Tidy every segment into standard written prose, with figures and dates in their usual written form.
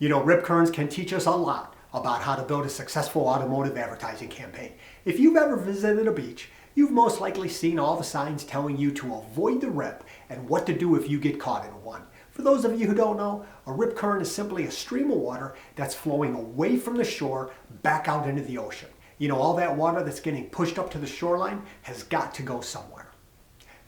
You know, rip currents can teach us a lot about how to build a successful automotive advertising campaign. If you've ever visited a beach, you've most likely seen all the signs telling you to avoid the rip and what to do if you get caught in one. For those of you who don't know, a rip current is simply a stream of water that's flowing away from the shore back out into the ocean. You know, all that water that's getting pushed up to the shoreline has got to go somewhere.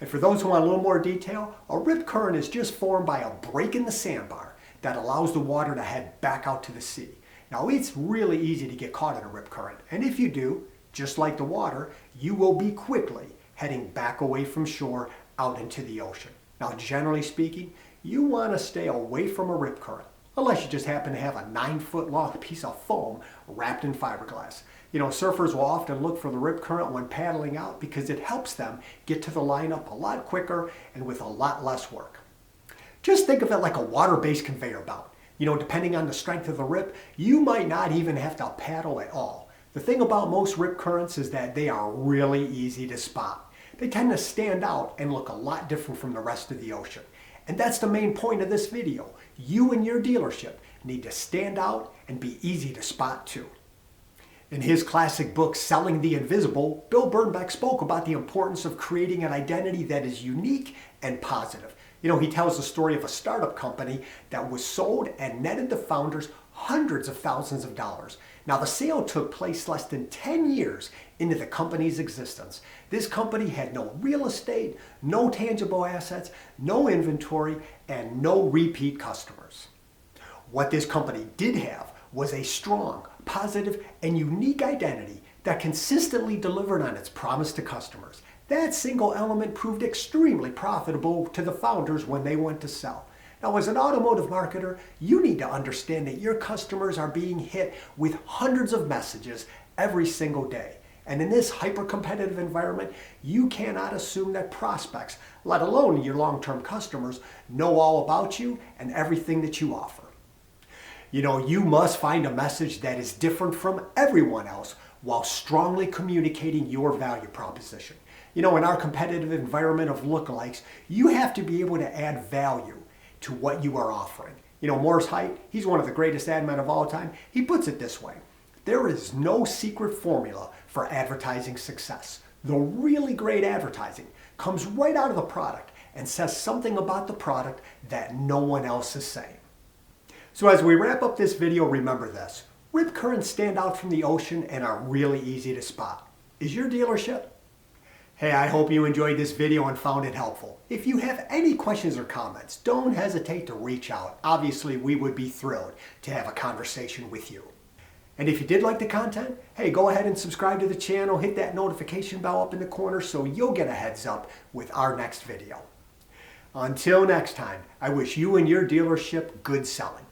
And for those who want a little more detail, a rip current is just formed by a break in the sandbar that allows the water to head back out to the sea. Now, it's really easy to get caught in a rip current, and if you do, just like the water, you will be quickly heading back away from shore out into the ocean. Now, generally speaking, you want to stay away from a rip current, unless you just happen to have a 9-foot long piece of foam wrapped in fiberglass. You know, surfers will often look for the rip current when paddling out because it helps them get to the lineup a lot quicker and with a lot less work. Just think of it like a water-based conveyor belt. You know, depending on the strength of the rip, you might not even have to paddle at all. The thing about most rip currents is that they are really easy to spot. They tend to stand out and look a lot different from the rest of the ocean. And that's the main point of this video. You and your dealership need to stand out and be easy to spot too. In his classic book, Selling the Invisible, Bill Bernbeck spoke about the importance of creating an identity that is unique and positive. You know, he tells the story of a startup company that was sold and netted the founders hundreds of thousands of dollars. Now, the sale took place less than 10 years into the company's existence. This company had no real estate, no tangible assets, no inventory, and no repeat customers. What this company did have was a strong, positive, and unique identity that consistently delivered on its promise to customers. That single element proved extremely profitable to the founders when they went to sell. Now, as an automotive marketer, you need to understand that your customers are being hit with hundreds of messages every single day. And in this hyper-competitive environment, you cannot assume that prospects, let alone your long-term customers, know all about you and everything that you offer. You know, you must find a message that is different from everyone else while strongly communicating your value proposition. You know, in our competitive environment of lookalikes, you have to be able to add value to what you are offering. You know, Morris Height, he's one of the greatest ad men of all time. He puts it this way: there is no secret formula for advertising success. The really great advertising comes right out of the product and says something about the product that no one else is saying. So as we wrap up this video, remember this: rip currents stand out from the ocean and are really easy to spot. Is your dealership? Hey, I hope you enjoyed this video and found it helpful. If you have any questions or comments, don't hesitate to reach out. Obviously, we would be thrilled to have a conversation with you. And if you did like the content, hey, go ahead and subscribe to the channel, hit that notification bell up in the corner so you'll get a heads up with our next video. Until next time, I wish you and your dealership good selling.